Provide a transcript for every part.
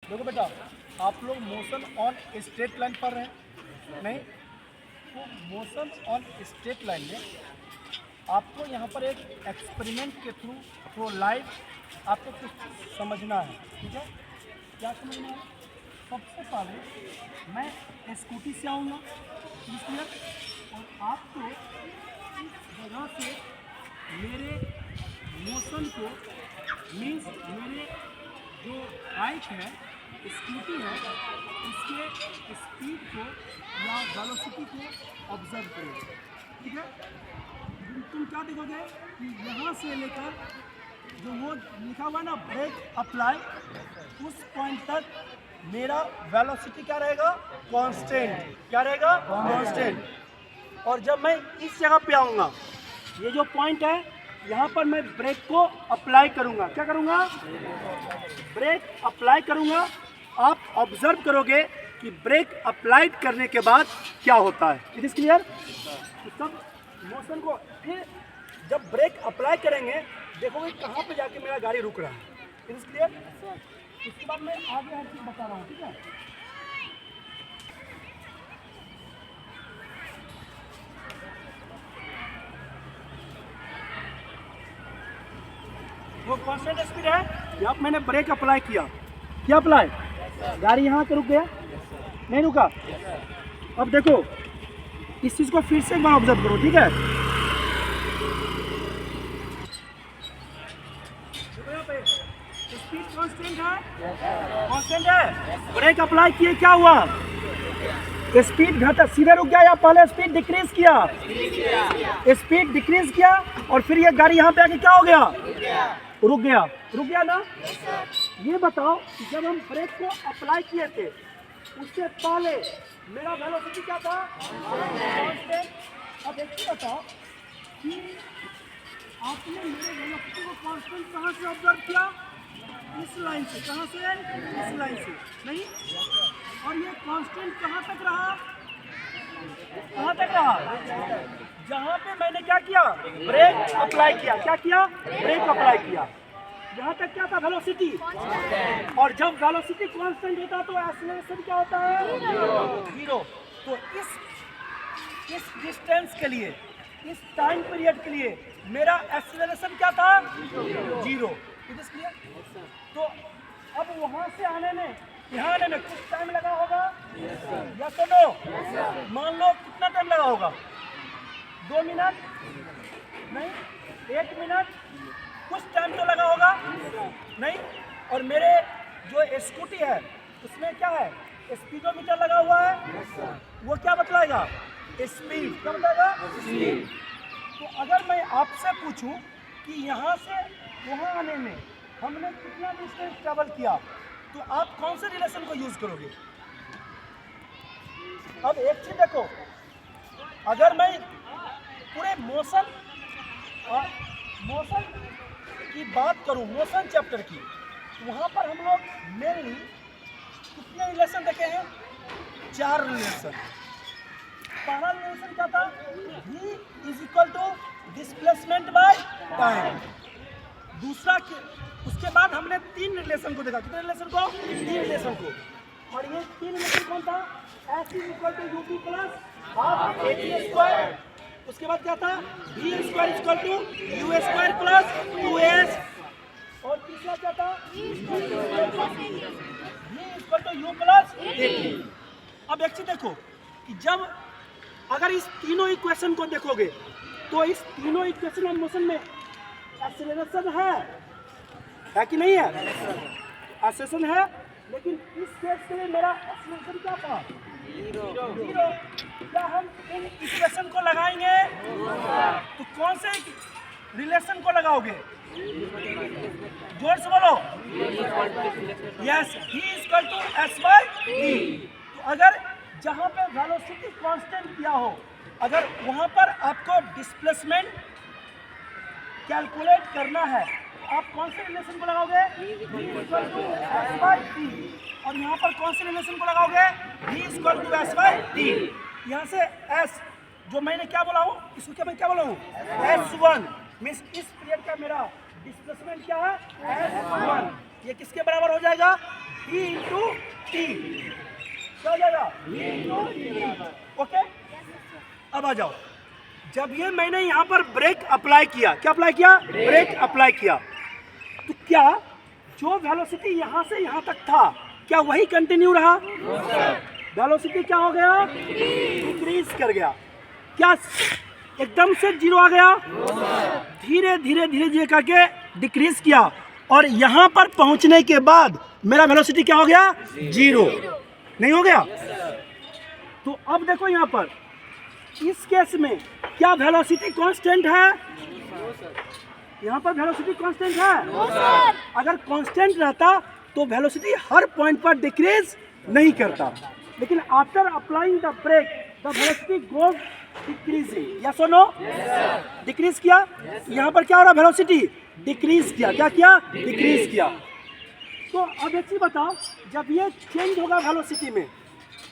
देखो बेटा, आप लोग मोशन ऑन स्ट्रेट लाइन पढ़ रहे हैं नहीं? तो मोशन ऑन स्ट्रेट लाइन में आपको यहाँ पर एक एक्सपेरिमेंट के थ्रू तो लाइव आपको कुछ समझना है। ठीक है, क्या समझना है? सबसे पहले मैं स्कूटी से आऊँगा इसलिए, और आपको इस जगह से मेरे मोशन को मीन्स मेरे जो बाइक है, स्कूटी है, इसके स्पीड को या वेलोसिटी को ऑब्जर्व करोगे। ठीक है, तुम क्या देखोगे कि यहाँ से लेकर जो वो लिखा हुआ है ना ब्रेक अप्लाई, उस पॉइंट तक मेरा वेलोसिटी क्या रहेगा? कांस्टेंट। क्या रहेगा? कांस्टेंट। और जब मैं इस जगह पे आऊँगा, ये जो पॉइंट है यहाँ पर मैं ब्रेक को अप्लाई करूँगा। क्या करूँगा? ब्रेक अप्लाई करूँगा। आप ऑब्जर्व करोगे कि ब्रेक अप्लाई करने के बाद क्या होता है। It is clear? सब मोशन को फिर जब ब्रेक अप्लाई करेंगे देखोगे कहाँ पे जाके मेरा गाड़ी रुक रहा है। It is clear? उसके बाद मैं आगे हर चीज़ बता रहा हूँ। ठीक है, वो कांस्टेंट स्पीड है। जब मैंने ब्रेक अप्लाई किया, क्या अप्लाई, गाड़ी यहाँ पे रुक गया, नहीं रुका। अब देखो इस चीज़ को फिर से एक बार ऑब्जर्व करो। ठीक है, स्पीड कांस्टेंट है, कांस्टेंट है। ब्रेक अप्लाई किए, क्या हुआ? स्पीड घटा, सीधे रुक गया या पहले स्पीड डिक्रीज किया? स्पीड डिक्रीज किया और फिर ये गाड़ी यहाँ पे आके क्या हो गया? रुक गया। रुक गया ना? ये बताओ कि जब हम ब्रेक को अप्लाई किए थे उससे पहले मेरा वेलोसिटी क्या था? कांस्टेंट। अब एक चीज बताओ कि आपने मेरे वेलोसिटी को कांस्टेंट कहाँ से ऑब्जर्व किया? इस लाइन से। कहाँ से? इस लाइन से। नहीं, और ये कांस्टेंट कहाँ तक रहा? कहाँ तक रहा? जहाँ पे मैंने क्या किया? ब्रेक अप्लाई किया। क्या किया? ब्रेक अप्लाई किया। यहाँ तक क्या था? वेलोसिटी। और जब वेलोसिटी कांस्टेंट होता है तो एक्सीलरेशन क्या होता है? जीरो। तो इस डिस्टेंस के लिए, इस टाइम पीरियड के लिए मेरा एक्सीलरेशन क्या था? जीरो। It is clear? तो अब वहाँ से आने में, यहाँ आने में कुछ टाइम लगा होगा या तो नो? मान लो कितना टाइम लगा होगा? 2 मिनट? नहीं, 1 मिनट? कुछ टाइम तो लगा होगा नहीं? और मेरे जो स्कूटी है उसमें क्या है? स्पीडोमीटर लगा हुआ है, वो क्या बतलाएगा? स्पीड। क्या बताएगा? स्पीड। तो अगर मैं आपसे पूछूं कि यहाँ से वहाँ आने में हमने कितना डिस्टेंस ट्रेवल किया, तो आप कौन से रिलेशन को यूज करोगे? अब एक चीज देखो, अगर मैं पूरे मोशन की बात करूं, मोशन चैप्टर की, तो वहां पर हम लोग मेनली कितने रिलेशन देखे हैं? 4 रिलेशन। पहला रिलेशन क्या था? v is equal to displacement by time. दूसरा, उसके बाद हमने 3 रिलेशन को देखा। कितने रिलेशन को? 3 रिलेशन को। और ये 3 रिलेशन कौन था? s is equal to ut plus half at square. उसके बाद क्या था? v square is equal to u square plus 2s। और तीसरा क्या था? v equal to u plus at। अब एक चीज देखो कि जब अगर इस तीनों इक्वेशन को देखोगे तो इस तीनों इक्वेशन ऑफ मोशन में एक्सीलरेशन है कि नहीं है? एक्सीलरेशन है, लेकिन इस केस के लिए मेरा एक्सीलरेशन क्या था? जीरो। क्या हम इन इक्वेशन को लगाएंगे तो कौन से रिलेशन को लगाओगे? जोर से बोलो। Yes, v equal to s by t। तो अगर जहाँ पे वेलोसिटी कांस्टेंट किया हो, अगर वहाँ पर आपको डिस्प्लेसमेंट कैलकुलेट करना है, आप कौन से रिलेशन को लगाओगे? v equal to s by t। और यहाँ पर कौन से रिलेशन को लगाओगे? v equal to s by t। यहाँ से s जो मैंने क्या बोला हूँ, इसको क्या मैं क्या बोला हूँ? s1 मीन्स इस पीरियड का मेरा डिस्प्लेसमेंट क्या है? s1। ये किसके बराबर हो जाएगा? V into T, क्या हो जाएगा? V into T, okay. अब आ जाओ, जब ये मैंने यहाँ पर ब्रेक अप्लाई किया, क्या अप्लाई किया? ब्रेक अप्लाई किया, तो क्या जो वेलोसिटी यहाँ से यहाँ तक था, क्या वही कंटिन्यू रहा? वेलोसिटी क्या हो गया? डिक्रीज कर गया। क्या एकदम से जीरो आ गया? धीरे धीरे धीरे धीरे करके डिक्रीज किया, और यहाँ पर पहुँचने के बाद मेरा वेलोसिटी क्या हो गया? जीरो। नहीं हो गया? तो अब देखो यहाँ पर इस केस में क्या वेलोसिटी कांस्टेंट है? यहाँ पर वेलोसिटी कांस्टेंट है? अगर कांस्टेंट रहता तो वेलोसिटी हर पॉइंट पर डिक्रीज नहीं करता, लेकिन after applying the brake the velocity goes decreasing. Yes और नो? डिक्रीज किया। यहाँ पर क्या हो रहा? वेलोसिटी डिक्रीज किया। क्या किया? डिक्रीज किया। तो अब एक चीज बताओ, जब ये चेंज होगा वेलोसिटी में,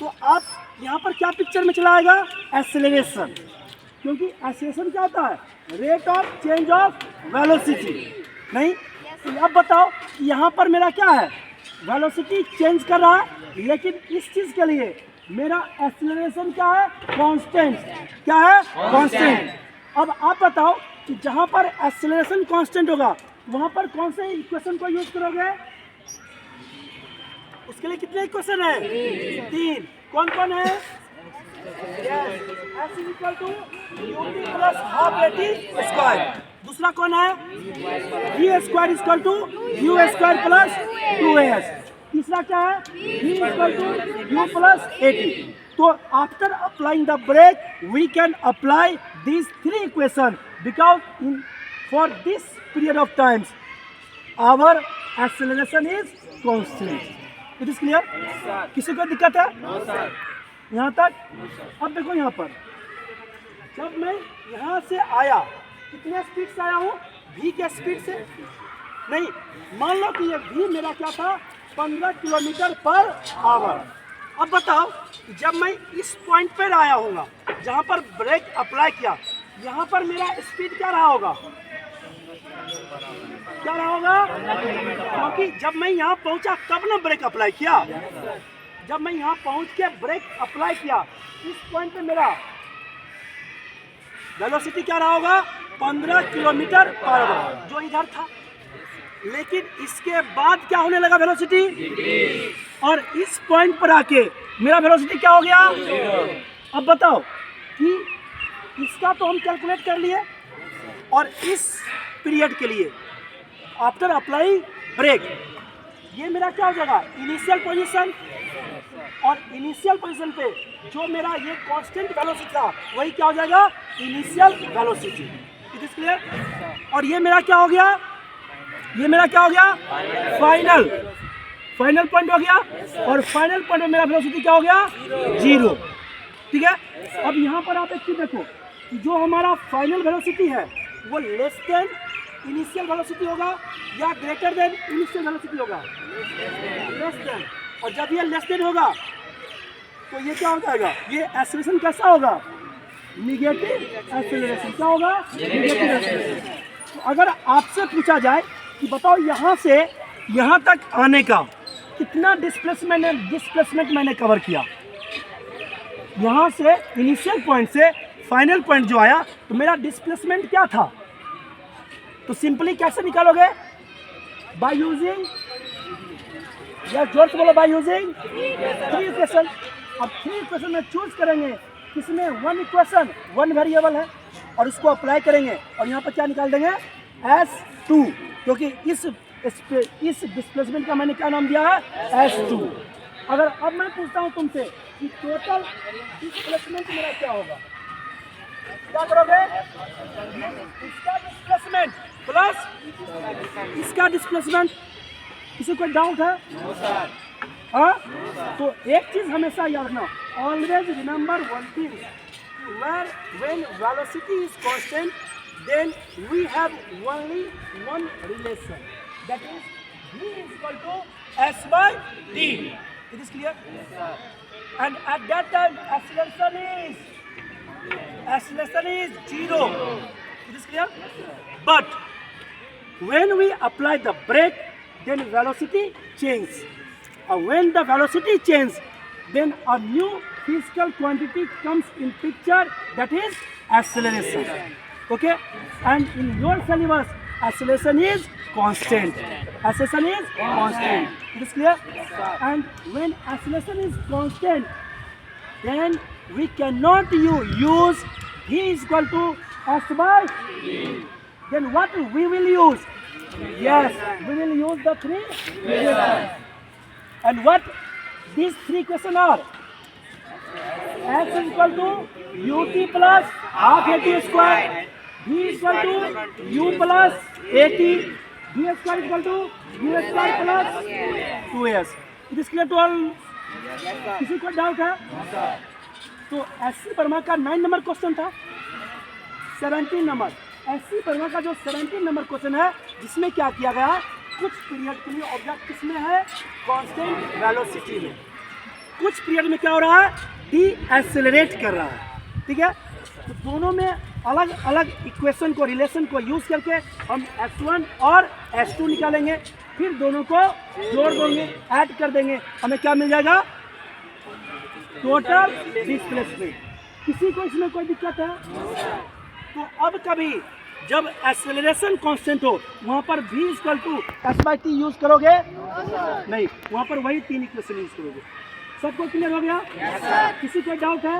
तो आप यहाँ पर क्या पिक्चर में चला आएगा? एक्सेलरेशन, क्योंकि एक्सेलरेशन क्या होता है? Rate of change of velocity. नहीं? तो अब बताओ कि यहाँ पर मेरा क्या है? वेलोसिटी चेंज कर रहा है, लेकिन इस चीज़ के लिए मेरा एक्सेलरेशन क्या है? कांस्टेंट। क्या है? कांस्टेंट। अब आप बताओ कि जहाँ पर एक्सेलरेशन कांस्टेंट होगा, वहाँ पर कौन से इक्वेशन को यूज करोगे? उसके लिए कितने इक्वेशन है? 3। कौन कौन है? S equal to ut plus half at square. दूसरा कौन है? v square equal to u square plus 2as। तीसरा क्या है? v equal to u plus at। तो after applying the brake we can apply these 3 equation, because in for this period of times our acceleration is constant. It is clear? किसी को दिक्कत है? यहाँ तक? अब देखो यहाँ पर जब मैं यहाँ से आया, कितने स्पीड से आया हूँ? v के स्पीड से। नहीं, मान लो कि ये v मेरा क्या था? 15 किलोमीटर पर आवर। अब बताओ, जब मैं इस पॉइंट पर आया हूँगा जहाँ पर ब्रेक अप्लाई किया, यहाँ पर मेरा स्पीड क्या रहा होगा? क्या रहा होगा? क्योंकि जब मैं यहाँ पहुँचा तब ना ब्रेक अप्लाई किया। जब मैं यहाँ पहुँच के ब्रेक अप्लाई किया, इस पॉइंट पे मेरा वेलोसिटी क्या रहा होगा? 15 किलोमीटर पर आवर, जो इधर था। लेकिन इसके बाद क्या होने लगा? वेलोसिटी। और इस पॉइंट पर आके मेरा वेलोसिटी क्या हो गया? अब बताओ कि इसका तो हम कैलकुलेट कर लिए, और इस पीरियड के लिए आफ्टर अप्लाई ब्रेक ये मेरा क्या हो जाएगा? Initial position. और इनिशियल पोजीशन पे जो मेरा ये कांस्टेंट वेलोसिटी था, वही क्या हो जाएगा? Initial velocity. It is clear? और ये मेरा क्या हो गया? ये मेरा क्या हो गया? फाइनल पॉइंट हो गया। और फाइनल पॉइंट में मेरा वेलोसिटी क्या हो गया? 0। ठीक है? अब यहाँ पर आप एक चीज देखो कि जो हमारा फाइनल वेलोसिटी है वो लेस देन इनिशियल वेलोसिटी होगा या ग्रेटर देन इनिशियल वेलोसिटी होगा? Less than. और जब ये लेस देन होगा तो ये क्या हो जाएगा? ये एक्सेलरेशन कैसा होगा? Negative acceleration. क्या होगा? Negative acceleration. तो अगर आपसे पूछा जाए कि बताओ यहाँ से यहाँ तक आने का कितना डिस्प्लेसमेंट मैंने कवर किया, यहाँ से इनिशियल पॉइंट से फाइनल पॉइंट जो आया, तो मेरा डिस्प्लेसमेंट क्या था? तो सिंपली कैसे निकालोगे? बाय यूजिंग, या जोर से बोलो, बाय यूजिंग 3 इक्वेशन। अब 3 इक्वेशन में चूज करेंगे, किसमें 1 इक्वेशन 1 वेरिएबल है, और उसको अप्लाई करेंगे, और यहाँ पर क्या निकाल देंगे? S2, क्योंकि इस डिस्प्लेसमेंट का मैंने क्या नाम दिया है? S2। अगर अब मैं पूछता हूँ तुमसे कि टोटल डिस्प्लेसमेंट मेरा क्या होगा, क्या करोगे? इसका डिस्प्लेसमेंट प्लस इसका डिस्प्लेसमेंट। किसी को डाउट है? हाँ? तो एक चीज हमेशा याद रखना, always remember one thing, when velocity is constant, then we have only one relation, that is v is equal to s by d. It is clear? And at that time acceleration is 0. It is clear? But when we apply the brake, then velocity changes. when the velocity changes, then a new physical quantity comes in picture, that is acceleration. Okay, and in your syllabus, acceleration is constant. Acceleration is constant. It is clear? And when acceleration is constant, then we cannot use v is equal to s by v. Then what we will use? Yes, we will use the three equations. And what these three equations are? x is equal to ut plus half at square, v is equal to u plus at, v square is equal to u square plus 2s. It is clear to all? किसी को doubt है? तो SC Verma का 9 number question था, 17 number SC Verma का जो 17 number question है, जिसमें क्या किया गया, कुछ पीरियड के लिए ऑब्जेक्ट किसमें है? कांस्टेंट वेलोसिटी में। कुछ पीरियड में क्या हो रहा है? डी एक्सेलरेट कर रहा है। ठीक है, तो दोनों में अलग अलग इक्वेशन को, रिलेशन को यूज करके हम s1 और s2 निकालेंगे, फिर दोनों को जोड़ देंगे, ऐड कर देंगे, हमें क्या मिल जाएगा? Total displacement. किसी को इसमें कोई दिक्कत है? तो अब कभी जब एक्सेलरेशन कांस्टेंट हो, वहां पर v equal to s/t use करोगे? नहीं, वहां पर वही तीन इक्वेशन यूज करोगे। सबको क्लियर हो गया? किसी को डाउट है?